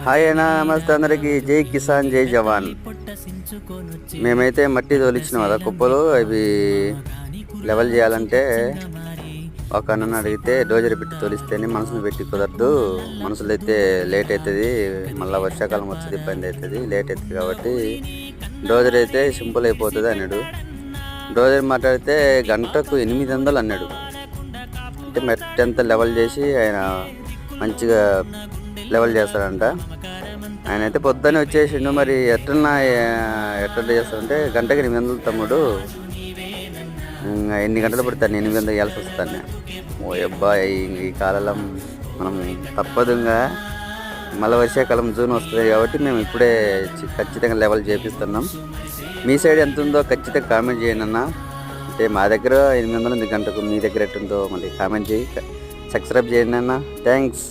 Hi అన్న, నమస్తే అందరికి. జై కిసాన్, జై జవాన్. మేమైతే మట్టి తోలిచ్చినాం కదా కుప్పలు, అవి లెవెల్ చేయాలంటే ఒక అన్నను అడిగితే డోజర్ పెట్టి తోలిస్తేనే మనసును పెట్టి కుదరదు, మనసులో అయితే లేట్ అవుతుంది, మళ్ళీ వర్షాకాలం వచ్చేది ఇబ్బంది అవుతుంది, లేట్ అవుతుంది కాబట్టి డోజర్ అయితే సింపుల్ అయిపోతుంది అన్నాడు. డోజర్ మాట్లాడితే గంటకు 800 అన్నాడు. అంటే మట్టి అంతా లెవెల్ చేసి ఆయన మంచిగా లెవెల్ చేస్తాడంట. ఆయన అయితే పొద్దున్నే వచ్చేసిండు. మరి ఎట్లా చేస్తాడంటే గంటకి 800 తమ్ముడు, ఎన్ని గంటలు పడతాను 800 వేయాల్సి వస్తాను. ఓ అబ్బాయి, ఈ కాలం మనం తప్పదుగా. మళ్ళీ వర్షాకాలం జూన్ వస్తుంది కాబట్టి మేము ఇప్పుడే ఖచ్చితంగా లెవెల్ చేపిస్తున్నాం. మీ సైడ్ ఎంత ఉందో ఖచ్చితంగా కామెంట్ చేయండి అన్న. అంటే మా దగ్గర 800 ఉంది గంటకు, మీ దగ్గర ఎట్టుందో మళ్ళీ కామెంట్ చేయి, సబ్స్క్రైబ్ చేయండి అన్న. థ్యాంక్స్.